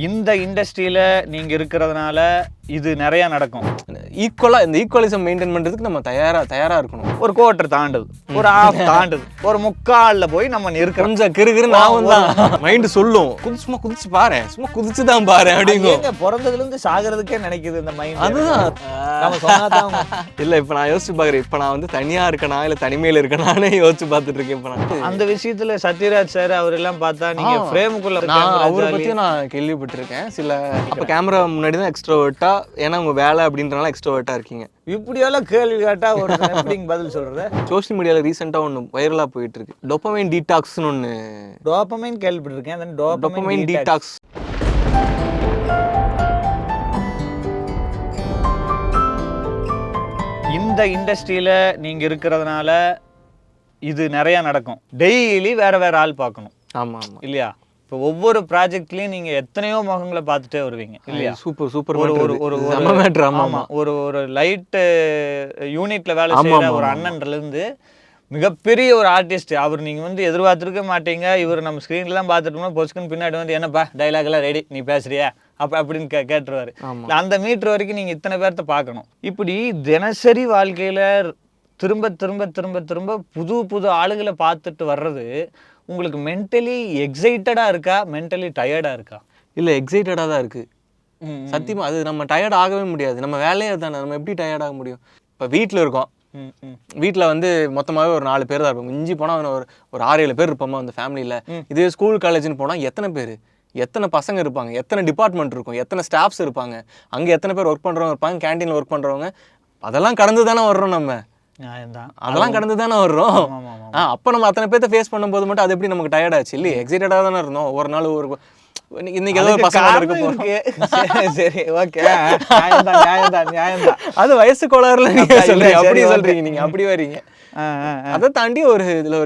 இந்த இண்டஸ்ட்ரியில நீங்க இருக்கிறதுனால இது நிறைய நடக்கும். ஈக்குவலா இந்த ஈக்குவலிசம் மெயின்டைன் பண்றதுக்கு நம்ம தயாரா இருக்கணும். ஒரு குவார்டர் தாண்டுது, ஒரு ஹாஃப் தாண்டுது, ஒரு முக்கால்ல போய் நம்ம இருக்கிறோம். கொஞ்சம் கிறுகிறு நாவும் தான் மைண்ட் சொல்லும், சும்மா குதிச்சு பாரு, சும்மா குதிச்சு தான் பாரு அப்படிங்க. பிறந்ததுல இருந்து சாகிறதுக்கே நினைக்குது இந்த மைண்ட். அதுதான் நம்ம சொன்னாதான் இல்ல. இப்ப நான் யோசிச்சு பாக்குறேன், இப்ப நான் வந்து தனியா இருக்கனா இல்ல தனிமையில இருக்கனானே யோசிச்சு பாத்துட்டு இருக்கேன். இப்ப நான் அந்த விஷயத்துல சத்யராஜ் சார் அவர் எல்லாம் பார்த்தா நீங்க ஃப்ரேமுக்குள்ள அவரை பத்தி நான் கேள்விப்பட்டிருக்கேன். சில அப்ப கேமரா முன்னாடி தான் எக்ஸ்ட்ரோவர்ட்டா, ஏன்னா உங்க வேலை அப்படின்றனால எக்ஸ்ட்ரோவர்ட்டா இருக்கீங்க. இப்படியெல்லாம் கேள்வி கேட்டா ஒரு எப்படிங்க பதில் சொல்றது? சோஷியல் மீடியால ரீசெண்டா ஒன்று வைரலா போயிட்டு இருக்கு, டோபமைன் டீடாக்ஸ்னு ஒன்று. டோபமைன் கேள்விப்பட்டிருக்கேன். டோபமைன் டீடாக்ஸ் இந்த இண்டஸ்ட்ரியில நீங்க இருக்கிறதுனால இது நிறைய நடக்கும். டெய்லி வேற வேற ஆள் பார்க்கணும். ஆமா ஆமா இல்லையா? இப்போ ஒவ்வொரு ப்ராஜெக்ட்லயும் நீங்க எத்தனையோ முகங்களை பார்த்துட்டே வருவீங்க இல்லையா? Super super. ஒரு ஒரு லைட் யூனிட்ல வேலை செய்யற ஒரு அண்ணன்ல இருந்து மிகப்பெரிய ஒரு ஆர்டிஸ்ட் அவர் நீங்க வந்து எதிர்பார்த்துருக்க மாட்டீங்க. இவர் நம்ம ஸ்க்ரீன்ல தான் பார்த்துட்டோம்னா பொஸ்குன்னு பின்னாடி வந்து என்னப்பா டைலாக் எல்லாம் ரெடி, நீ பேசுறியா அப்படின்னு கேட்டுருவாரு. அந்த மீட்டர் வரைக்கும் நீங்க இத்தனை பேர்த்த பார்க்கணும். இப்படி தினசரி வாழ்க்கையில திரும்ப திரும்ப திரும்ப திரும்ப புது புது ஆளுகளை பார்த்துட்டு வர்றது உங்களுக்கு மென்டலி எக்ஸைட்டடா இருக்கா, மென்டலி டயர்டா இருக்கா? இல்ல, எக்ஸைட்டடா தான் இருக்கு சத்தியமா. அது நம்ம டயர்ட் ஆகவே முடியாது, நம்ம வேலையே தானே, நம்ம எப்படி டயர்ட் ஆக முடியும்? இப்போ வீட்டில் இருக்கோம், வீட்டில் வந்து மொத்தமாகவே ஒரு 4 பேர் தான் இருப்போம். மிஞ்சி போனால் ஒரு 6-7 பேர் இருப்போமா அந்த ஃபேமிலியில். இதே ஸ்கூல் காலேஜ்னு போனால் எத்தனை பேர், எத்தனை பசங்க இருப்பாங்க, எத்தனை டிபார்ட்மெண்ட் இருக்கும், எத்தனை ஸ்டாஃப்ஸ் இருப்பாங்க, அங்கே எத்தனை பேர் ஒர்க் பண்ணுறவங்க இருப்பாங்க, கேன்டீனில் ஒர்க் பண்ணுறவங்க. அதெல்லாம் கடந்து தானே வர்றோம் நம்ம, அதெல்லாம் கடந்து தானே வர்றோம். அப்போ நம்ம அத்தனை பேர்த்த ஃபேஸ் பண்ணும்போது மட்டும் அது எப்படி நமக்கு டயர்ட் ஆச்சு இல்லையே? எக்ஸைட்டடாக தானே இருந்தோம். ஒரு நாள் ஒரு இன்னைக்கு ஏதோ ஒரு பசங்க இருக்க போறோம். சரி, ஓகே, அது வயசு கோளாறுல அப்படி சொல்றீங்க, நீங்க அப்படி வரீங்க. அதை தாண்டி ஒரு இதுல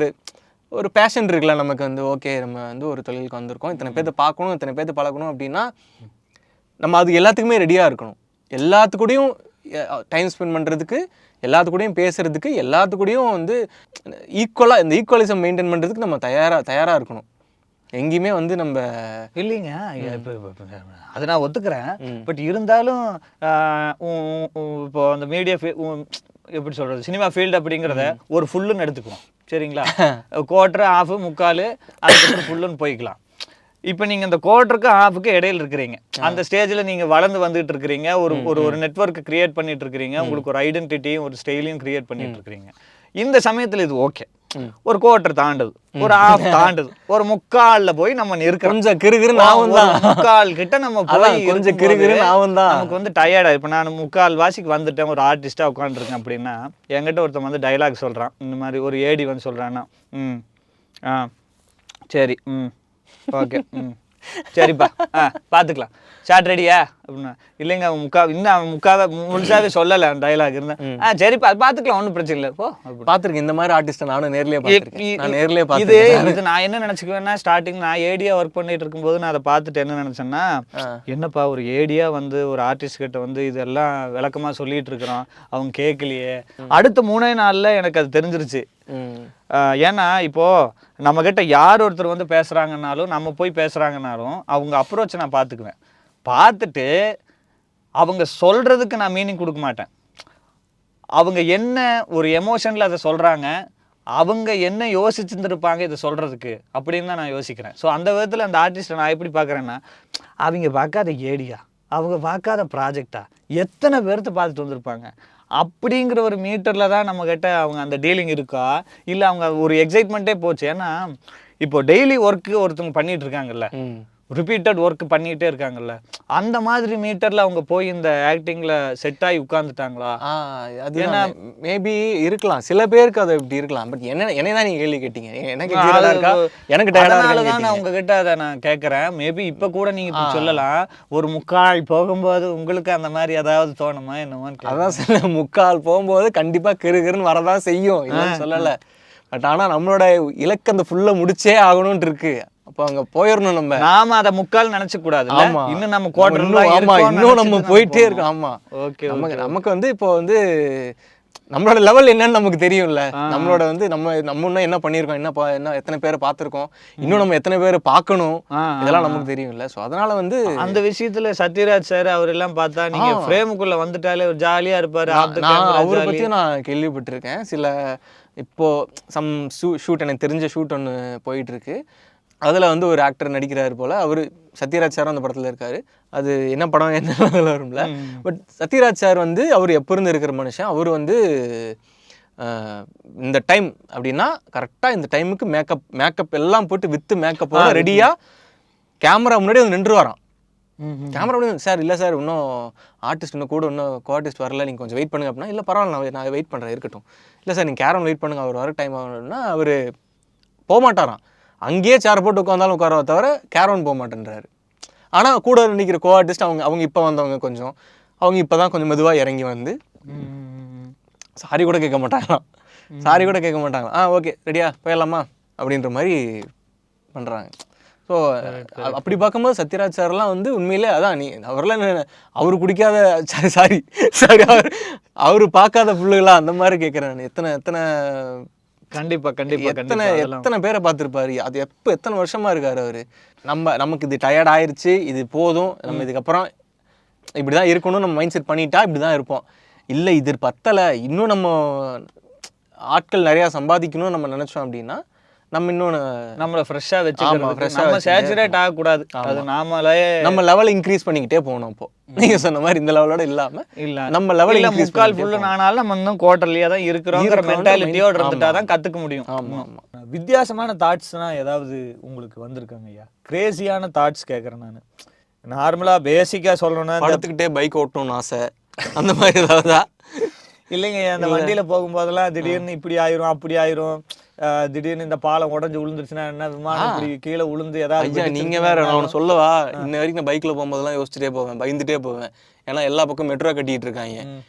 ஒரு பேஷன் இருக்குல்ல நமக்கு வந்து, ஓகே நம்ம வந்து ஒரு தொழிலுக்கு வந்திருக்கோம், இத்தனை பேர்த்த பார்க்கணும், இத்தனை பேர்த்த பழகணும் அப்படின்னா நம்ம அது எல்லாத்துக்குமே ரெடியா இருக்கணும். எல்லாத்துக்கூடையும் டைம் ஸ்பெண்ட் பண்றதுக்கு, எல்லாத்துக்கூடையும் பேசுறதுக்கு, எல்லாத்துக்கூடையும் வந்து ஈக்குவலா இந்த ஈக்குவலிசம் மெயின்டைன் பண்றதுக்கு நம்ம தயாரா இருக்கணும். எங்கேயுமே வந்து நம்ம இல்லைங்க. அதை நான் ஒத்துக்கிறேன். பட் இருந்தாலும் இப்போ அந்த மீடியா எப்படி சொல்றது, சினிமா ஃபீல்டு அப்படிங்கிறத ஒரு ஃபுல்லுன்னு எடுத்துக்குவோம் சரிங்களா? குவார்டர், ஹாஃபு, முக்கால், அதுக்கப்புறம் ஃபுல்லுன்னு போய்க்கலாம். இப்போ நீங்கள் இந்த குவார்டருக்கு ஹாஃபுக்கு இடையில இருக்கிறீங்க, அந்த ஸ்டேஜில் நீங்கள் வளர்ந்து வந்துட்டு இருக்கிறீங்க, ஒரு நெட்வொர்க் கிரியேட் பண்ணிட்டு இருக்கிறீங்க, உங்களுக்கு ஒரு ஐடென்டிட்டியும் ஒரு ஸ்டைலையும் கிரியேட் பண்ணிட்டு இருக்கிறீங்க. இந்த சமயத்தில் இது ஓகே, ஒரு குவார்டர் தாண்டுது, ஒரு ஹாஃப் தாண்டுது, ஒரு முக்கால்ல போய் நம்ம இருக்கிறோம். கொஞ்சம் கிறுகிறு நாவும் தான், முக்கால் கிட்ட நம்ம போய் கொஞ்சம் கிறுகிறு நாவும் தான் நமக்கு வந்து டயர்டா. இப்போ நான் முக்கால் வாசிக்கு வந்துட்டேன், ஒரு ஆர்டிஸ்டா உட்காந்துருக்கேன் அப்படின்னா, என்கிட்ட ஒருத்தன் வந்து டைலாக் சொல்றான், இந்த மாதிரி ஒரு ஏடி வந்து சொல்றான்னா, சரி, ஓகே, சரிப்பா, பார்த்துக்கலாம், ஷார்ட் ரெடியா அப்படின்னா, இல்லைங்க இன்னும் முக்காவை முழுசாவே சொல்லலை அந்த டைலாக் இருந்தேன். சரிப்பா பார்த்துக்கலாம், ஒன்றும் பிரச்சனை இல்லை. பார்த்துருக்கேன் இந்த மாதிரி ஆர்டிஸ்ட்டை நானும் நேர்லேயே இது நான் என்ன நினச்சிக்குவேன்னா, ஸ்டார்டிங் நான் ஏடியா ஒர்க் பண்ணிட்டு இருக்கும்போது நான் அதை பார்த்துட்டு என்ன நினச்சேன்னா, என்னப்பா ஒரு ஏடியா வந்து ஒரு ஆர்டிஸ்ட் கிட்ட வந்து இதெல்லாம் விளக்கமாக சொல்லிட்டு இருக்கிறோம், அவங்க கேட்கலையே. அடுத்த 3 நாளில் எனக்கு அது தெரிஞ்சிருச்சு. ஏன்னா இப்போ நம்ம கிட்ட யார் ஒருத்தர் வந்து பேசுறாங்கன்னாலும், நம்ம போய் பேசுறாங்கன்னாலும் அவங்க அப்ரோச்சை நான் பார்த்துக்குவேன். பார்த்துட்டு அவங்க சொல்றதுக்கு நான் மீனிங் கொடுக்க மாட்டேன். அவங்க என்ன ஒரு எமோஷன்ல அதை சொல்றாங்க, அவங்க என்ன யோசிச்சுருந்துருப்பாங்க இதை சொல்றதுக்கு அப்படின்னு தான் நான் யோசிக்கிறேன். ஸோ அந்த விதத்தில் அந்த ஆர்டிஸ்ட்டை நான் எப்படி பார்க்குறேன்னா, அவங்க பார்க்காத ஏடியா, அவங்க பார்க்காத ப்ராஜெக்டா, எத்தனை பேர்த்த பார்த்துட்டு வந்திருப்பாங்க அப்படிங்கிற ஒரு மீட்டரில் தான் நம்மக்கிட்ட அவங்க அந்த டீலிங் இருக்கா, இல்லை அவங்க ஒரு எக்ஸைட்மெண்ட்டே போச்சு. ஏன்னா இப்போ டெய்லி ஒர்க்கு ஒருத்தவங்க பண்ணிட்டு இருக்காங்கல்ல, ரிப்பீட்டட் ஒர்க் பண்ணிகிட்டே இருக்காங்கல்ல, அந்த மாதிரி மீட்டரில் அவங்க போய் இந்த ஆக்டிங்கில் செட் ஆகி உட்காந்துட்டாங்களா? அது ஏன்னா மேபி இருக்கலாம், சில பேருக்கு அது இப்படி இருக்கலாம். பட் என்ன தான் நீங்கள் கேள்வி கேட்டீங்க, எனக்கு அதனால தான் நான் உங்ககிட்ட அதை நான் கேட்குறேன். மேபி இப்போ கூட நீங்கள் இப்போ சொல்லலாம், ஒரு முக்கால் போகும்போது உங்களுக்கு அந்த மாதிரி ஏதாவது தோணுமா என்னமோன்னு. அதான் சில முக்கால் போகும்போது கண்டிப்பாக கிறுகிறுன்னு வரதான் செய்யும், இல்லைன்னு சொல்லலை. பட் ஆனால் நம்மளோட இலக்கு அந்த ஃபுல்லாக முடிச்சே ஆகணும்னு இருக்கு. அப்போ அங்க போயிடணும், நாம அதை முக்கால் நினைச்ச கூடாது. இன்னும் நம்ம இன்னும் நம்ம போயிட்டே இருக்கோம். ஆமா, ஓகே. நமக்கு வந்து இப்போ வந்து நம்மளோட லெவல் என்னன்னு நமக்கு தெரியும்ல. நம்மளோட வந்து நம்ம இன்னும் என்ன பண்ணியிருக்கோம், என்ன எத்தனை பேரை பார்த்துருக்கோம், இன்னும் நம்ம எத்தனை பேரை பார்க்கணும், இதெல்லாம் நமக்கு தெரியும்ல. ஸோ அதனால வந்து அந்த விஷயத்துல சத்யராஜ் சார் அவர் எல்லாம் பார்த்தா நீங்க ஃப்ரேமுக்குள்ள வந்துட்டாலே ஒரு ஜாலியா இருப்பாரு. அவரை பத்தியும் நான் கேள்விப்பட்டிருக்கேன். சில இப்போ ஷூட் எனக்கு தெரிஞ்ச ஷூட் ஒன்று போயிட்டு இருக்கு. அதில் வந்து ஒரு ஆக்டர் நடிக்கிறாரு போல். அவர் சத்யராஜ் சாரும் அந்த படத்தில் இருக்கார். அது என்ன படம் என்ன வரும்ல. பட் சத்யராஜ் சார் வந்து அவர் எப்போ இருந்து இருக்கிற மனுஷன். அவர் வந்து இந்த டைம் அப்படின்னா கரெக்டாக இந்த டைமுக்கு மேக்கப் எல்லாம் போட்டு வித்து மேக்கப்போட ரெடியாக கேமரா முன்னாடி வந்து நின்று வரான். கேமரா முன்னாடி சார் இல்லை சார் இன்னும் ஆர்டிஸ்ட் இன்னும் கூட இன்னும் கோஆர்டிஸ்ட் வரல, நீங்கள் கொஞ்சம் வெயிட் பண்ணுங்க அப்படின்னா, இல்லை பரவாயில்ல நான் வெயிட் பண்ணுறேன் இருக்கட்டும். இல்லை சார் நீங்கள் கேரம் வெயிட் பண்ணுங்கள், அவர் வர டைம் ஆகணும்னா அவர் போகமாட்டாராம். அங்கேயே சேர் போட்டு உட்காந்தாலும் உட்காரவ தவிர கேரவன் போக மாட்டேன்றாரு. ஆனால் கூட நிற்கிற கோ ஆர்டிஸ்ட் அவங்க இப்போ வந்தவங்க கொஞ்சம் அவங்க இப்போ தான் கொஞ்சம் மெதுவாக இறங்கி வந்து சாரி கூட கேட்க மாட்டாங்களாம். ஓகே ரெடியா போயிடலாமா அப்படின்ற மாதிரி பண்ணுறாங்க. ஸோ அப்படி பார்க்கும்போது சத்யராஜ் சார்லாம் வந்து உண்மையிலே அதான் அவரெல்லாம் அவரு குடிக்காத சாரி அவரு பார்க்காத புள்ளுகளா அந்த மாதிரி கேட்குறேன். எத்தனை கண்டிப்பா எத்தனை பேரை பார்த்துருப்பாரு. அது எத்தனை வருஷமா இருக்காரு அவரு. நமக்கு இது டயர்ட் ஆயிடுச்சு, இது போதும், நம்ம இதுக்கப்புறம் இப்படிதான் இருக்கணும், நம்ம மைண்ட் செட் பண்ணிட்டா இப்படிதான் இருப்போம். இல்லை இது பத்தலை, இன்னும் நம்ம ஆட்கள் நிறையா சம்பாதிக்கணும்னு நம்ம நினைச்சோம் அப்படின்னா நம்ம இன்னொன்று நம்மளை ஃப்ரெஷ்ஷாக வச்சுக்கணும். நம்ம சேச்சுரேட் ஆகக்கூடாது. அது நம்ம லெவல் இன்க்ரீஸ் பண்ணிக்கிட்டே போகணும். இப்போ நீங்க சொன்ன மாதிரி இந்த லெவலோட இல்லாமல் நம்ம லெவலில் முக்கால் ஃபுல்லு நானாலும் நம்ம இன்னும் குவார்டர்லியாக தான் இருக்கிறோங்கிற மென்டாலிட்டியோடு இருந்துட்டா தான் கற்றுக்க முடியும். ஆமாம். வித்தியாசமான தாட்ஸ்னால் ஏதாவது உங்களுக்கு வந்திருக்காங்க ஐயா? கிரேசியான தாட்ஸ் கேட்குறேன் நான். நார்மலாக பேசிக்காக சொல்லணும்னா படுத்துக்கிட்டே பைக் ஓட்டணும்னு ஆசை அந்த மாதிரி ஏதாவதா? இல்லைங்க, அந்த வண்டியில் போகும்போதெல்லாம் திடீர்னு இப்படி ஆயிரும் அப்படி ஆயிரும், திடீர்னு இந்த பாலம் உடஞ்சி விழுந்துருச்சுன்னா என்ன, விமானம் இப்படி கீழே விழுந்து ஏதாவது. நீங்க வேற நான் சொல்லவா, இன்ன வரைக்கும் நான் பைக்ல போகும்போதெல்லாம் யோசிச்சுட்டே போவேன், பயந்துட்டே போவேன். ஏன்னா எல்லா பக்கம் மெட்ரோ கட்டிட்டு இருக்காங்க.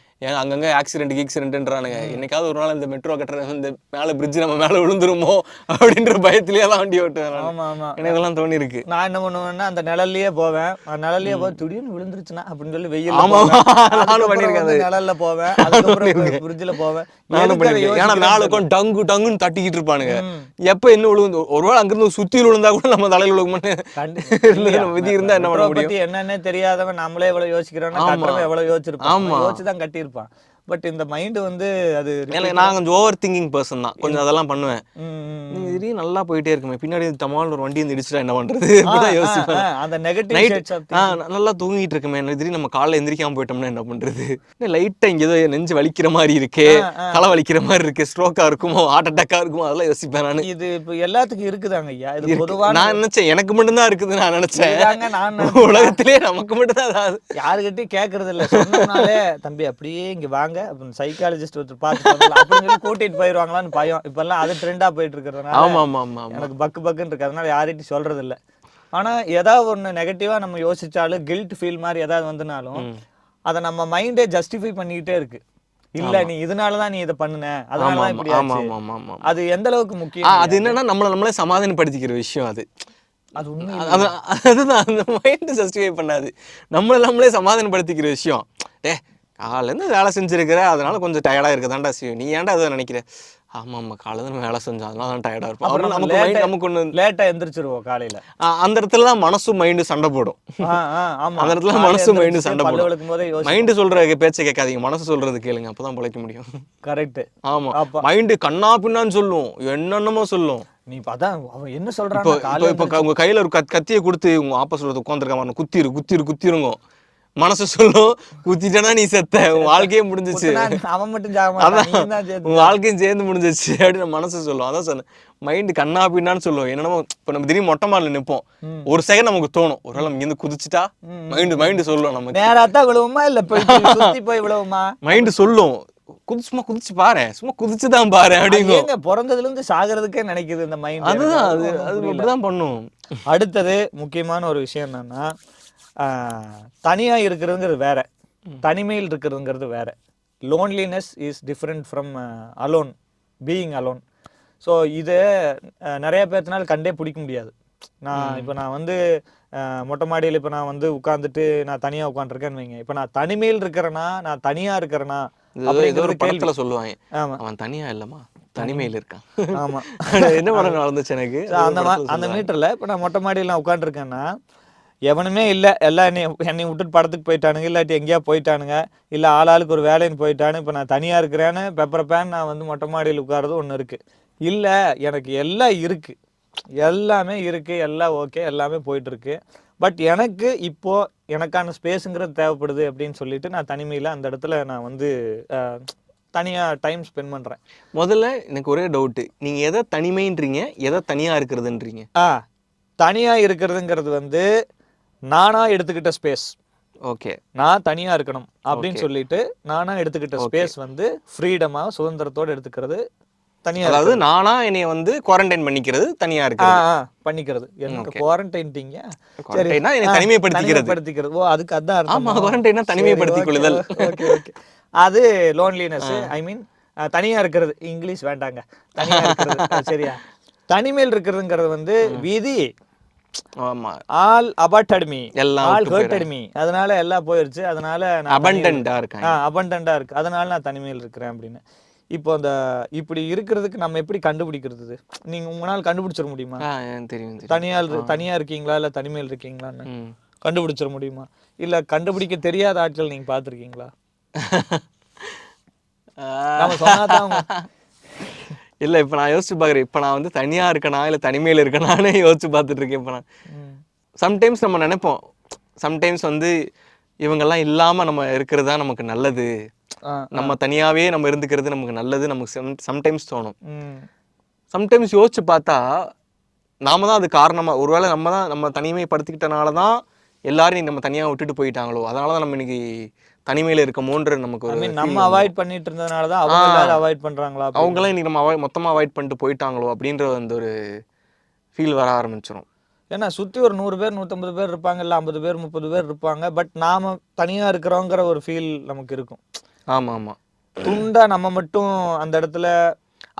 ஏன்னா அங்கங்க ஆக்சிடென்ட்ன்றானுங்க. என்னைக்காவது ஒரு நாள் இந்த மெட்ரோ கட்டுற இந்த மேலே பிரிட்ஜ் நம்ம மேலே விழுந்துருமோ அப்படின்ற பயத்திலேயே தான் வண்டி ஓட்டுவேன். ஆமா ஆமா, எனக்கு இதெல்லாம் தோணி இருக்கு. நான் என்ன பண்ணுவேன்னா அந்த நிழல்லையே போவேன். நிழல்லையே போய் திடீர்னு விழுந்துருச்சுன்னா அப்படின்னு சொல்லி வெயில் நானும் பண்ணிருக்கேன். நிழல்ல போவேன், அதுக்கப்புறம் பிரிட்ஜில் போவேன். நானும் பண்ணிருக்கேன். ஏன்னா மேலே உட்காந்து டங்கு டங்குன்னு தட்டிக்கிட்டு இருப்பானுங்க. எப்ப என்ன விழுந்து ஒருவேளை அங்கிருந்து சுத்தி விழுந்தா கூட நம்ம தலையில விழுகும்னு விதி இருந்தா என்ன பண்ண முடியும்? என்னன்னே தெரியாதவன் நம்மளே எவ்வளவு யோசிக்கிறோம்னா கட்டுறவன் எவ்வளவு யோசிச்சிருப்பான், யோசிச்சுதான் கட்டியிருப்பான். பட் இந்த மைண்ட் வந்து அது நான் கொஞ்சம் ஓவர் திங்கிங் பர்சன் தான், கொஞ்சம் அதெல்லாம் பண்ணுவேன். திடீர்னு நல்லா போயிட்டே இருக்குமே, பின்னாடி தமால் ஒரு வண்டி வந்து இடிச்சுட்டா என்ன பண்றது யோசிப்பேன். அந்த நெகட்டிவ் நல்லா தூங்கிட்டு இருக்குமே, திடீர்னு நம்ம காலைல எந்திரிக்காம போயிட்டோம்னா என்ன பண்றது, லைட்டா இங்க ஏதோ நெஞ்சு வலிக்கிற மாதிரி இருக்கே, தலை வலிக்கிற மாதிரி இருக்கு, ஸ்ட்ரோக்கா இருக்குமோ ஹார்ட் அட்டாக்கா இருக்குமோ, அதெல்லாம் யோசிப்பேன் நான். இது இப்போ எல்லாத்துக்கும் இருக்குதாங்க ஐயா? இது பொதுவா நான் நினைச்சேன் எனக்கு மட்டும்தான் இருக்குது நான் நினைச்சேன். உலகத்திலே நமக்கு மட்டும் தான் அதாவது யாருக்கிட்டையும் கேட்கறது இல்லை. சொன்னாலே தம்பி அப்படியே இங்க வாங்க அப்படின்னு சைக்காலஜிஸ்ட் ஒருத்தர் பார்த்து அப்படின்னு சொல்லி கூட்டிட்டு போயிடுவாங்களான்னு பயம். இப்பெல்லாம் அது ட்ரெண்டா போயிட்டு இருக்கிறதுனால எனக்கு பக்குன்னு இருக்கு. அதனால யார்கிட்டையும் சொல்றது இல்லை. ஆனா ஏதாவது ஒண்ணு நெகட்டிவா நம்ம யோசிச்சாலும் கில்ட் ஃபீல் மாதிரி ஏதாவது வந்துனாலும் அதை நம்ம மைண்டே ஜஸ்டிஃபை பண்ணிக்கிட்டே இருக்கு. இல்ல நீ இதனாலதான் நீ இதை பண்ணுன, அதனாலதான் இப்படி ஆச்சு. அது எந்த அளவுக்கு முக்கியம்? அது என்னன்னா நம்மளே சமாதானப்படுத்திக்கிற விஷயம். அது அதுதான் அந்த மைண்ட் ஜஸ்டிஃபை பண்ணாது, நம்மளே சமாதானப்படுத்திக்கிற விஷயம். காலேருந்து வேலை செஞ்சிருக்கிற, அதனால கொஞ்சம் டயர்டாக இருக்கதான்டா செய்யும், நீ ஏன்டா அதை நினைக்கிற? ஆமாம் ஆமாம், காலேருந்து வேலை செஞ்சோம் அதனால தான் டயர்டாக இருக்கும். அப்புறம் நமக்கு ஒன்று லேட்டாக எந்திரிச்சிருவோம் காலையில். அந்த இடத்துல தான் மனசும் மைண்டு சண்டை போடும். அந்த இடத்துல மனசும் மைண்டு சண்டை போடும். மைண்டு சொல்கிற பேச்சை கேட்காதீங்க, மனசு சொல்கிறது கேளுங்க, அப்போ தான் பிழைக்க முடியும். கரெக்ட். ஆமாம், மைண்டு கண்ணா பின்னான்னு சொல்லும், என்னென்னமோ சொல்லும். நீ பார்த்தா அவன் என்ன சொல்றான்? இப்போ உங்கள் கையில் ஒரு கத்தியை கொடுத்து உங்கள் ஆப்பா சொல்கிறது உட்காந்துருக்காம குத்திருங்க, மனசு சொல்லும் குத்திட்டனா நீ செத்த, உன் வாழ்க்கையே முடிஞ்சிச்சு, அவன் மட்டும் உன் வாழ்க்கையும் சேர்ந்து முடிஞ்சிச்சு அப்படின்னு மனசு சொல்லும். அதான் சொன்னேன், மைண்டு கண்ணா பின்னான்னு சொல்லுவோம். என்னன்னா இப்போ நம்ம திடீர்னு மொட்டை மாடல நிற்போம், ஒரு செகண்ட் நமக்கு தோணும் ஒருவேளை நம்ம இருந்து குதிச்சுட்டா, மைண்டு சொல்லும் நம்ம நேராத்தான் விழுவுமா இல்ல போய் விழுவுமா, மைண்டு சொல்லும் சும்மா குதிச்சு பாரு, சும்மா குதிச்சுதான் பாரு அப்படிங்க. பிறந்ததுல இருந்து சாகிறதுக்கே நினைக்குது இந்த மைண்ட். அதுதான் அது அப்படிதான் பண்ணும். அடுத்தது முக்கியமான ஒரு விஷயம் என்னன்னா, தனியா இருக்கிறதுங்கிறது வேற, தனிமையில் இருக்கிறதுங்கிறது வேற. Loneliness is different from alone, being alone. So இதை நிறைய பேர்த்தினால கண்டே பிடிக்க முடியாது. நான் வந்து மொட்டை மாடியில் இப்போ நான் வந்து உட்காந்துட்டு நான் தனியாக உட்காந்துருக்கேன்னு வைங்க, இப்போ நான் தனிமையில் இருக்கிறேன்னா நான் தனியாக இருக்கிறேன்னா ஏதோ ஒரு படத்துல சொல்லுவாங்க, ஆமா அவன் தனியா இல்லம்மா தனிமையில் இருக்கான். ஆமா என்ன படம் நடந்துச்சு எனக்கு அந்த மீட்டர்ல இப்ப நான் மொட்டை மாடியில் நான் உட்காந்துருக்கேன்னா எவனுமே இல்லை, எல்லாம் என்னை விட்டுட்டு படத்துக்கு போயிட்டானுங்க, இல்லாட்டி எங்கேயா போயிட்டானுங்க, இல்லை ஆளாளுக்கு ஒரு வேலைன்னு போயிட்டானு. இப்போ நான் தனியாக இருக்கிறேன்னு பெப்பர் பேன் நான் வந்து மொட்டை மாடியில் உட்காரது ஒன்று இருக்குது. இல்லை எனக்கு எல்லாம் இருக்குது, எல்லாமே இருக்குது, எல்லாம் ஓகே, எல்லாமே போயிட்டுருக்கு. பட் எனக்கு இப்போது எனக்கான ஸ்பேஸுங்கிறது தேவைப்படுது அப்படின்னு சொல்லிட்டு நான் தனிமையில் அந்த இடத்துல நான் வந்து தனியாக டைம் ஸ்பெண்ட் பண்ணுறேன். முதல்ல எனக்கு ஒரே டவுட்டு, நீங்கள் எதை தனிமைன்றீங்க, எதை தனியாக இருக்கிறதுன்றீங்க? தனியாக இருக்கிறதுங்கிறது வந்து நானாக எடுத்துக்கிட்ட ஸ்பேஸ். ஓகே, நான் தனியாக இருக்கணும் அப்படின்னு சொல்லிட்டு நானாக எடுத்துக்கிட்ட ஸ்பேஸ் வந்து ஃப்ரீடமாக சுதந்திரத்தோடு எடுத்துக்கிறது தனியாக. அதாவது நானா என்னைய வந்து குவாரண்டைன் பண்ணிக்கிறது, தனியாக இருக்கு பண்ணிக்கிறது. எனக்கு குவாரண்டைன்ட்டீங்க, குவாரண்டைனா என்னை தனிமைப்படுத்திக்கிறது. ஓ அதுக்கு அதான். ஆமாம், குவாரண்டைனா தனிமைப்படுத்திக் கொள்ளுதல். ஓகே ஓகே, அது லோன்லினஸ். ஐ மீன் தனியாக இருக்கிறது, இங்கிலீஷ் வேண்டாங்க, தனியாக இருக்கிறது சரியா. தனிமையில் இருக்கிறதுங்கிறது வந்து விதி. ஆமா, ஆல் அபார்ட்டட் மீ, எல்லாம் ஆல் ஹர்ட்டட் மீ, அதனால எல்லாம் போயிருச்சு, அதனால நான் அபண்டன்டா இருக்கேன். அபண்டன்டா இருக்கு, அதனால நான் தனிமையில் இருக்கிறேன் அப்படின்னு. இப்போ அந்த இப்படி இருக்கிறதுக்கு நம்ம எப்படி கண்டுபிடிக்கிறது? நீங்க உங்களால் கண்டுபிடிச்சிட முடியுமா? தெரியும், தனியா இருக்கீங்களா இல்ல தனிமையில் இருக்கீங்களான்னு கண்டுபிடிச்சிட முடியுமா? இல்ல கண்டுபிடிக்க தெரியாத ஆட்கள் நீங்க பாத்திருக்கீங்களா? நம்ம சொன்னாதான் இல்லை, இப்போ நான் யோசிச்சு பார்க்குறேன், இப்போ நான் வந்து தனியாக இருக்கனா இல்லை தனிமையில் இருக்கனானே யோசிச்சு பார்த்துட்டு இருக்கேன். இப்போ நான் சம்டைம்ஸ் நம்ம நினைப்போம், சம்டைம்ஸ் வந்து இவங்கெல்லாம் இல்லாமல் நம்ம இருக்கிறது தான் நமக்கு நல்லது, நம்ம தனியாகவே நம்ம இருந்துக்கிறது நமக்கு நல்லது, நமக்கு சம்டைம்ஸ் தோணும். சம்டைம்ஸ் யோசிச்சு பார்த்தா நாம தான் அது காரணமாக, ஒருவேளை நம்ம தனிமைப்படுத்திக்கிட்டனால தான் எல்லாரும் நம்ம தனியாக விட்டுட்டு போயிட்டாங்களோ, அதனால தான் நம்ம இன்னைக்கு தனிமையில் இருக்கமோன்ற நமக்கு ஒரு நம்ம அவாய்ட் பண்ணிட்டு இருந்ததுனால தான் அவங்க எல்லாரும் அவாய்ட் பண்றாங்களா, அவங்களாம் இன்னைக்கு நம்ம மொத்தமாக அவாய்ட் பண்ணிட்டு போயிட்டாங்களோ அப்படின்ற அந்த ஒரு ஃபீல் வர ஆரம்பிச்சிடும். ஏன்னா சுற்றி ஒரு 100 பேர் 150 பேர் இருப்பாங்க, இல்லை 50 பேர் 30 பேர் இருப்பாங்க, பட் நாம தனியாக இருக்கிறோங்கிற ஒரு ஃபீல் நமக்கு இருக்கும். ஆமாம் ஆமாம், துண்டா நம்ம மட்டும் அந்த இடத்துல,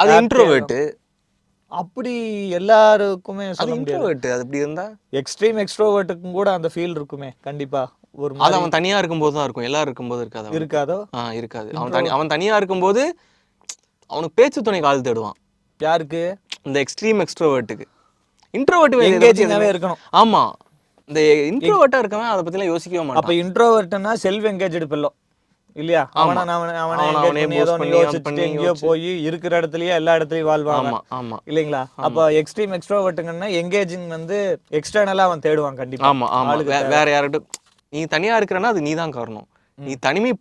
அது இன்ட்ரோவர்ட். அப்படி எல்லாருக்குமே சொல்ல முடியாது. அது அப்படி இருந்தா எக்ஸ்ட்ரீம் எக்ஸ்ட்ரோவர்ட்டுக்கும் கூட அந்த ஃபீல் இருக்குமே கண்டிப்பா. ஒரு அது அவன் தனியா இருக்கும்போது தான் இருக்கும், எல்லாரும் இருக்கும்போது இருக்காது. இருக்காதோ? இருக்காது. அவன் தனியா இருக்கும்போது அவனுக்கு பேச்சு துணை கால் தேடுவான். யாருக்கு? இந்த எக்ஸ்ட்ரீம் எக்ஸ்ட்ரோவர்ட்டுக்கு. இன்ட்ரோவர்ட் எங்கேஜிங்காவே இருக்கணும். ஆமா, இந்த இன்ட்ரோவர்ட்டா இருக்கவன் அதை பத்திலாம் யோசிக்கவே மாட்டான். அப்ப இன்ட்ரோவர்ட்னா செல்ஃப் என்கேஜ்டு பெல்லோ இல்லையா? எங்கேயோ போய் இருக்கிற இடத்துலயே எல்லா இடத்துலயும் வாழ்வாங்க இல்லைங்களா? அப்ப எக்ஸ்ட்ரீம் எக்ஸ்ட்ரோவர்ட்டுங்கன்னா எங்கேஜிங் வந்து எக்ஸ்டர்னலா அவன் தேடுவான் கண்டிப்பா. ஆமா ஆமா, வேற யார்கிட்ட நீ தனியா இருக்கிறன்னா அது நீ தான் காரணம். நீ தனிமை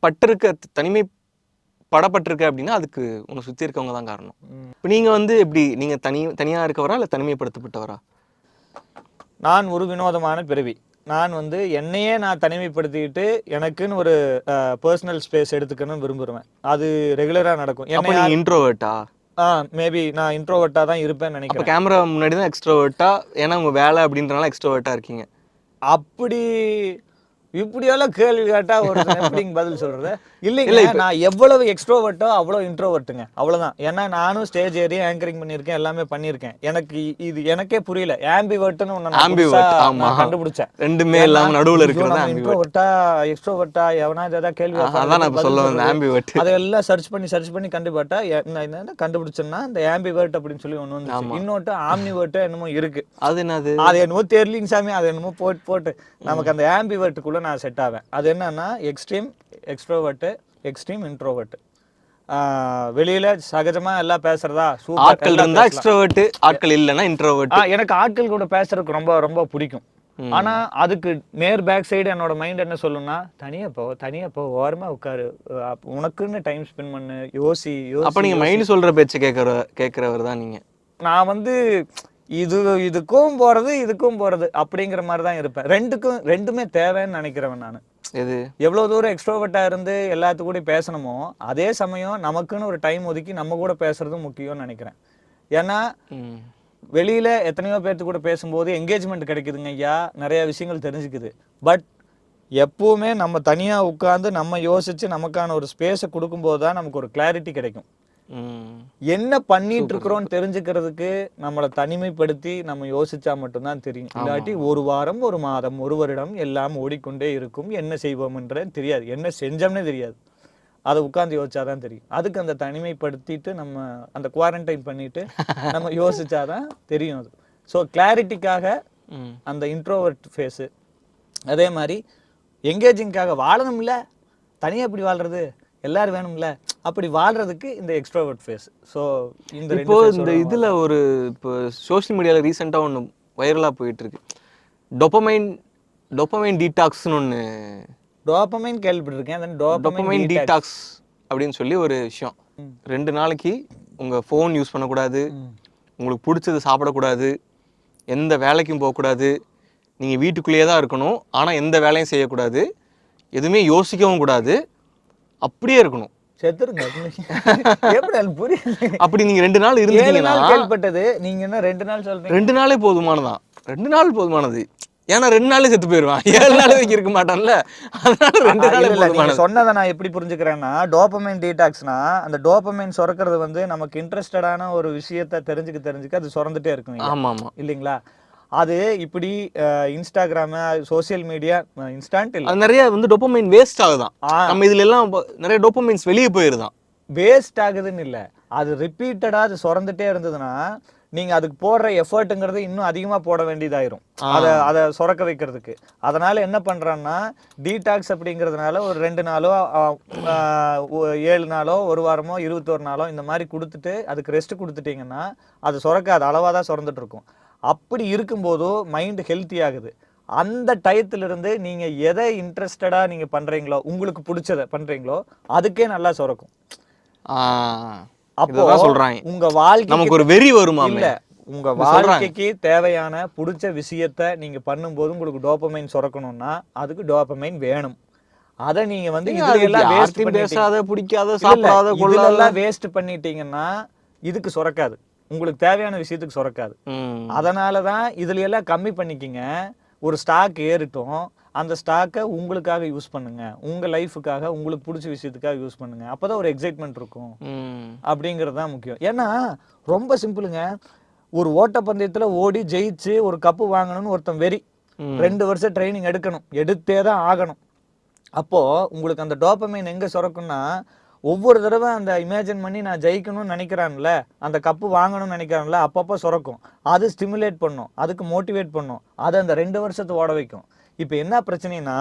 படப்பட்டிருக்க அப்படின்னா அதுக்கு உன்னை சுத்தி இருக்கவங்க தான் காரணம். இப்ப நீங்க வந்து எப்படி, நீங்க தனியா இருக்கவரா இல்ல தனிமைப்படுத்தப்பட்டவரா? நான் ஒரு வினோதமான பிறவி. நான் வந்து என்னையே நான் தனிமைப்படுத்திக்கிட்டு எனக்குன்னு ஒரு பர்சனல் ஸ்பேஸ் எடுத்துக்கணும்னு விரும்புவேன். அது ரெகுலரா நடக்கும். என்ன இன்ட்ரோவர்ட்டா? மேபி நான் இன்ட்ரோவர்ட்டா தான் இருப்பேன்னு நினைக்கிறேன். கேமரா முன்னாடி தான் எக்ஸ்ட்ரோவர்ட்டா, ஏன்னா உங்க வேலை அப்படின்றனால எக்ஸ்ட்ரோவர்ட்டா இருக்கீங்க. அப்படி இப்படியெல்லாம் கேள்வி கேட்டா ஒரு எப்படிங்க பதில் சொல்றது? இல்லைங்க, நான் எவ்வளவு எக்ஸ்ட்ரோவர்ட்டோ அவ்வளவு இன்ட்ரோவர்ட்டுங்க, அவ்வளவுதான். ஏன்னா நானும் ஸ்டேஜ் ஏறி ஆங்கரிங் பண்ணியிருக்கேன், எல்லாமே பண்ணியிருக்கேன். எனக்கு இது எனக்கே புரியல. ஆம்பிவர்ட்னு ஒன்று கண்டுபிடிச்சேன். ரெண்டுமே இல்லாம நடுவுல இருக்கிறது இன்ட்ரோவர்ட்டா எக்ஸ்ட்ரோவர்ட்டா எவனா ஏதாவது கேள்வி அதெல்லாம் சர்ச் பண்ணி கண்டுபிட்டா என்ன கண்டுபிடிச்சேன்னா இந்த ஆம்பிவர்ட் அப்படின்னு சொல்லி ஒன்று வந்து, இன்னொட்டு ஆம்னிவர்ட் என்னமோ இருக்கு. அது என்னமோ தெரியலிங்க சாமி, அது என்னமோ போட்டு நமக்கு அந்த ஆம்பிவர்ட்டுக்குள்ள நான் செட் ஆவேன். அது என்னன்னா எக்ஸ்ட்ரீம் எக்ஸ்ட்ரோவர்ட், எக்ஸ்ட்ரீம் இன்ட்ரோவர்ட். வெளியில சகஜமா எல்லாம் பேசுறதா, ஆட்கள் இருந்தா எக்ஸ்ட்ரோவர்ட், ஆட்கள் இல்லைன்னா இன்ட்ரோவர்ட். எனக்கு ஆட்கள் கூட பேசுறதுக்கு ரொம்ப ரொம்ப பிடிக்கும். ஆனா அதுக்கு நேர் பேக் சைடு என்னோட மைண்ட் என்ன சொல்லும்னா, தனியா போ ஓரமா உட்காரு, உனக்குன்னு டைம் ஸ்பெண்ட் பண்ணு, யோசி. அப்ப நீங்க மைண்ட் சொல்ற பேச்சு கேட்கிறவர் தான் நீங்க. நான் வந்து இதுக்கும் போறது அப்படிங்கிற மாதிரி தான் இருப்பேன். ரெண்டுமே தேவைன்னு நினைக்கிறவன் நான். எது எவ்வளவு தூரம் எக்ஸ்ட்ரோவர்ட்டா இருந்து எல்லாத்து கூட பேசணுமோ அதே சமயம் நமக்குன்னு ஒரு டைம் ஒதுக்கி நம்ம கூட பேசுறதும் முக்கியம்னு நினைக்கிறேன். ஏன்னா வெளியில எத்தனையோ பேர்த்து கூட பேசும்போது என்கேஜ்மெண்ட் கிடைக்குதுங்க ஐயா, நிறைய விஷயங்கள் தெரிஞ்சுக்குது. பட் எப்பவுமே நம்ம தனியா உட்கார்ந்து நம்ம யோசிச்சு நமக்கான ஒரு ஸ்பேஸை கொடுக்கும்போது தான் நமக்கு ஒரு கிளாரிட்டி கிடைக்கும். என்ன பண்ணிட்டு இருக்கிறோம் தெரிஞ்சுக்கிறதுக்கு நம்மளை தனிமைப்படுத்தி நம்ம யோசிச்சா மட்டும்தான் தெரியும். இல்லாட்டி ஒரு வாரம், ஒரு மாதம், ஒரு வருடம் எல்லாம் ஓடிக்கொண்டே இருக்கும். என்ன செய்வோம் என்ற தெரியாது, என்ன செஞ்சோம்னே தெரியாது. அதை உட்காந்து யோசிச்சாதான் தெரியும். அதுக்கு அந்த தனிமைப்படுத்திட்டு நம்ம அந்த குவாரண்டைன் பண்ணிட்டு நம்ம யோசிச்சாதான் தெரியும் அது. ஸோ கிளாரிட்டிக்காக அந்த இன்ட்ரோவர்ட் ஃபேஸு, அதே மாதிரி எங்கேஜிங்காக வாழணும்ல, தனியாக எப்படி வாழ்றது, எல்லாரும் வேணும்ல, அப்படி வாழ்றதுக்கு இந்த எக்ஸ்ட்ரோவர்ட் ஃபேஸ். ஸோ இப்போ இந்த இதில் ஒரு இப்போ சோஷியல் மீடியாவில் ரீசெண்டாக ஒன்று வைரலாக போயிட்டு இருக்கு, டோபமைன் டீடாக்ஸ்னு ஒன்று. டோபமைன் கேள்விப்பட்டிருக்கேன். டோபமைன் டீடாக்ஸ் அப்படின்னு சொல்லி ஒரு விஷயம். 2 நாளைக்கு உங்கள் ஃபோன் யூஸ் பண்ணக்கூடாது, உங்களுக்கு பிடிச்சது சாப்பிடக்கூடாது, எந்த வேலைக்கும் போகக்கூடாது, நீங்கள் வீட்டுக்குள்ளேயே தான் இருக்கணும், ஆனால் எந்த வேலையும் செய்யக்கூடாது, எதுவுமே யோசிக்கவும் கூடாது, அப்படியே இருக்கணும். செத்துருங்க. அப்படி நீங்க 2 நாள் இருந்தீங்கன்னா கேள்விப்பட்டது. நீங்க என்ன 2 நாள் சொல்றீங்க? 2 நாளே போதுமானதான். 2 நாள் போதுமானது. ஏன்னா 2 நாளே செத்து போயிடுவான், 7 நாள் வரைக்கும் இருக்க மாட்டான்ல. அதனால 2 நாளே போதுமானது. சொன்னதை நான் எப்படி புரிஞ்சுக்கிறேன்னா, டோபமைன் டீடாக்ஸ்னா அந்த டோபமைன் சுரக்கிறது வந்து நமக்கு இன்ட்ரெஸ்டடான ஒரு விஷயத்த தெரிஞ்சுக்க அது சுரந்துட்டே இருக்கும். ஆமா ஆமா இல்லைங்களா? அது இப்படி இன்ஸ்டாகிராம், சோசியல் மீடியா, இன்ஸ்டன்ட் இல்லை, அது நிறைய வந்து டோபமைன் வேஸ்ட் ஆகுதான். நம்ம இதுல எல்லாம் நிறைய டோபமைன்ஸ் வெளியே போயிருதான். வேஸ்ட் ஆகுதுன்னு இல்லை, அது ரிப்பீட்டடா அது சுரந்துட்டே இருந்ததுன்னா நீங்க அதுக்கு போடுற எஃபர்ட்டுங்கிறது இன்னும் அதிகமா போட வேண்டியதாயிரும் அதை சுரக்க வைக்கிறதுக்கு. அதனால என்ன பண்றான்னா, டீடாக்ஸ் அப்படிங்கிறதுனால ஒரு 2 நாளோ 7 நாளோ 1 வாரமோ 21 நாளோ இந்த மாதிரி கொடுத்துட்டு அதுக்கு ரெஸ்ட் கொடுத்துட்டீங்கன்னா அது சுரக்காது, அளவாக தான் சுரந்துட்டு இருக்கும். அப்படி இருக்கும்போது மைண்ட் ஹெல்த்தி ஆகுது. அந்த டயத்திலிருந்து நீங்க எதை இன்ட்ரெஸ்டடா நீங்க பண்றீங்களோ, உங்களுக்கு பிடிச்சதை பண்றீங்களோ, அதுக்கே நல்லா சுரக்கும். அப்போ சொல்றாங்க உங்க வாழ்க்கை நமக்கு ஒரு வெறி வருமா? இல்ல, உங்க வாழ்க்கைக்கு தேவையான பிடிச்ச விஷயத்த நீங்க பண்ணும்போது உங்களுக்கு டோபமைன் சுரக்கணும்னா அதுக்கு டோபமைன் வேணும். அத நீங்க வந்து இதெல்லாம் வேஸ்ட் பேசாத, பிடிக்காத, சாப்பிடாத, கொள்ளாதெல்லாம் வேஸ்ட் பண்ணிட்டீங்கன்னா இதுக்கு சுரக்காது, உங்களுக்கு தேவையான விஷயத்துக்கு சுரக்காது. அதனாலதான் இதுல எல்லாம் கம்மி பண்ணிக்கிங்க. ஒரு ஸ்டாக் ஏறிட்டும், அந்த ஸ்டாக்கை உங்களுக்காக யூஸ் பண்ணுங்க, உங்க லைஃபுக்காக, உங்களுக்கு பிடிச்ச விஷயத்துக்காக யூஸ் பண்ணுங்க. அப்பதான் ஒரு எக்ஸைட்மெண்ட் இருக்கும். அப்படிங்கிறது தான் முக்கியம். ஏன்னா ரொம்ப சிம்பிளுங்க. ஒரு ஓட்டப்பந்தயத்துல ஓடி ஜெயிச்சு ஒரு கப்பு வாங்கணும்னு ஒருத்தன் வெறி 2 வருஷம் ட்ரைனிங் எடுத்தே தான் ஆகணும். அப்போ உங்களுக்கு அந்த டோபமைன் எங்க சுரக்கும்னா, ஒவ்வொரு தடவை அந்த இமேஜின் பண்ணி நான் ஜெயிக்கணும்னு நினைக்கிறான்ல, அந்த கப்பு வாங்கணும்னு நினைக்கிறான்ல, அப்பப்போ சுரக்கும். அது ஸ்டிமுலேட் பண்ணும், அதுக்கு மோட்டிவேட் பண்ணும், அது அந்த 2 வருஷத்தை ஓட வைக்கும். இப்போ என்ன பிரச்சனைனா,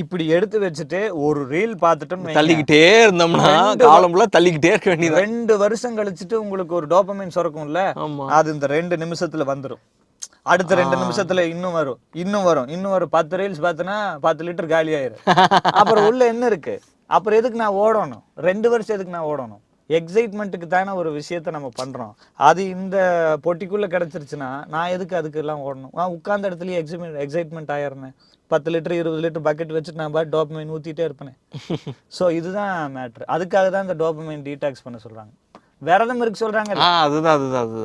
இப்படி எடுத்து வச்சுட்டு ஒரு ரீல் பார்த்துட்டு தள்ளிக்கிட்டே இருந்தோம்னா காலம் ஃபுல்லா தள்ளிக்கிட்டே இருக்க வேண்டியது. 2 வருஷம் கழிச்சுட்டு உங்களுக்கு ஒரு டோபமைன் சுரக்கும்ல, அது இந்த 2 நிமிஷத்துல வந்துடும். அடுத்த 2 நிமிஷத்துல இன்னும் வரும் 10 ரீல்ஸ் பார்த்தனா 10 லிட்டர் காலி ஆயிரும். அப்புறம் உள்ள என்ன இருக்கு? அப்புறம் எதுக்கு நான் ஓடணும்? 2 வருஷம் எதுக்கு நான் ஓடணும்? எக்ஸைட்மெண்ட்டுக்கு தானே ஒரு விஷயத்த நம்ம பண்றோம். அது இந்த பொட்டிக்குள்ள கிடைச்சிருச்சுன்னா நான் எதுக்கு அதுக்கு எல்லாம் ஓடணும்? உட்கார்ந்த இடத்துலயே எக்ஸைட்மெண்ட் ஆயிடுறேன். 10 லிட்டர் 20 லிட்டர் பக்கெட் வச்சுட்டு நான் பாட்டு டோபமைன் ஊத்திட்டே இருப்பேன். ஸோ இதுதான் மேட்ரு. அதுக்காக தான் இந்த டோபமைன் டீடாக்ஸ் பண்ண சொல்றாங்க. விரதம் இருக்கு சொல்றாங்க. அதுதான்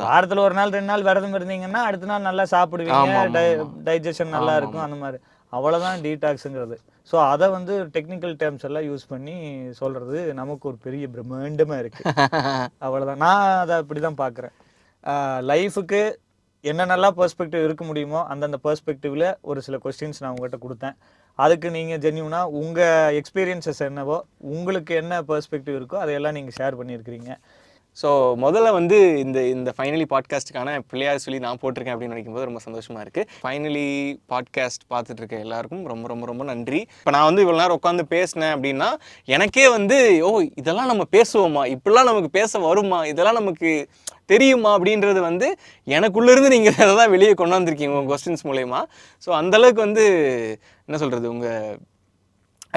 வாரத்துல 1 நாள் 2 நாள் விரதம் இருந்தீங்கன்னா அடுத்த நாள் நல்லா சாப்பிடுவீங்க, டைஜஷன் நல்லா இருக்கும், அந்த மாதிரி. அவ்வளவுதான் டீடாக்ஸுங்கிறது. ஸோ அதை வந்து டெக்னிக்கல் டேர்ம்ஸ் எல்லாம் யூஸ் பண்ணி சொல்றது நமக்கு ஒரு பெரிய பிரம்மாண்டமா இருக்கு. அவ்வளவுதான். நான் அதை அப்படிதான் பாக்குறேன். லைஃபுக்கு என்னென்னலாம் பெர்ஸ்பெக்டிவ் இருக்க முடியுமோ அந்தந்த பெர்ஸ்பெக்டிவ்ல ஒரு சில கொஸ்டின்ஸ் நான் உங்கள்கிட்ட கொடுத்தேன். அதுக்கு நீங்கள் ஜென்யூனா உங்கள் எக்ஸ்பீரியன்சஸ் என்னவோ, உங்களுக்கு என்ன பெர்ஸ்பெக்டிவ் இருக்கோ அதையெல்லாம் நீங்கள் ஷேர் பண்ணியிருக்கிறீங்க. ஸோ முதல்ல வந்து இந்த ஃபைனலி பாட்காஸ்ட்டுக்கான பிள்ளையார் சொல்லி நான் போட்டிருக்கேன் அப்படின்னு நினைக்கும்போது ரொம்ப சந்தோஷமாக இருக்குது. ஃபைனலி பாட்காஸ்ட் பார்த்துட்டு இருக்க எல்லாருக்கும் ரொம்ப ரொம்ப ரொம்ப நன்றி. இப்போ நான் வந்து இவ்வளோ நேரம் உட்காந்து பேசினேன் அப்படின்னா எனக்கே வந்து இதெல்லாம் நம்ம பேசுவோமா, இப்படிலாம் நமக்கு பேச வருமா, இதெல்லாம் நமக்கு தெரியுமா அப்படின்றது வந்து எனக்குள்ளேருந்து நீங்கள் அதை தான் வெளியே கொண்டு வந்திருக்கீங்க உங்கள் கொஸ்டின்ஸ் மூலயமா. ஸோ அந்தளவுக்கு வந்து என்ன சொல்கிறது, உங்கள்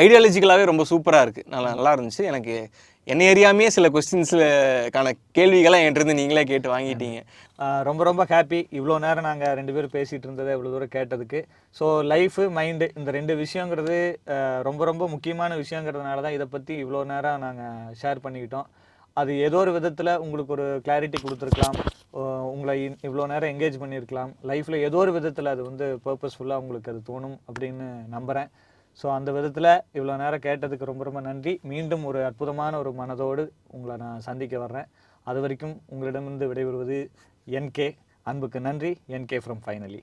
ஐடியாலஜிக்கலாகவே ரொம்ப சூப்பராக இருக்குது, நல்லா இருந்துச்சு. எனக்கு என்ன ஏரியாமே சில கொஸ்டின்ஸ்க்கான கேள்விகளாக என்கிட்ட நீங்களே கேட்டு வாங்கிட்டீங்க. ரொம்ப ரொம்ப ஹாப்பி. இவ்வளோ நேரம் நாங்கள் 2 பேரும் பேசிகிட்டு இருந்ததை இவ்வளோ தூரம் கேட்டதுக்கு. ஸோ லைஃபு மைண்டு இந்த 2 விஷயங்கிறது ரொம்ப ரொம்ப முக்கியமான விஷயங்கிறதுனால தான் இதை பற்றி இவ்வளோ நேரம் நாங்கள் ஷேர் பண்ணிக்கிட்டோம். அது ஏதோ ஒரு விதத்தில் உங்களுக்கு ஒரு கிளாரிட்டி கொடுத்துருக்கலாம், உங்களை இவ்வளோ நேரம் என்கேஜ் பண்ணியிருக்கலாம். லைஃப்பில் ஏதோ ஒரு விதத்தில் அது வந்து பர்பஸ்ஃபுல்லாக உங்களுக்கு அது தோணும் அப்படின்னு நம்புகிறேன். ஸோ அந்த விதத்தில் இவ்வளோ நேரம் கேட்டதுக்கு ரொம்ப ரொம்ப நன்றி. மீண்டும் ஒரு அற்புதமான ஒரு மனதோடு உங்களை நான் சந்திக்க வர்றேன். அது வரைக்கும் உங்களிடமிருந்து விடைபெறுவது NK. அன்புக்கு நன்றி. NK from finally.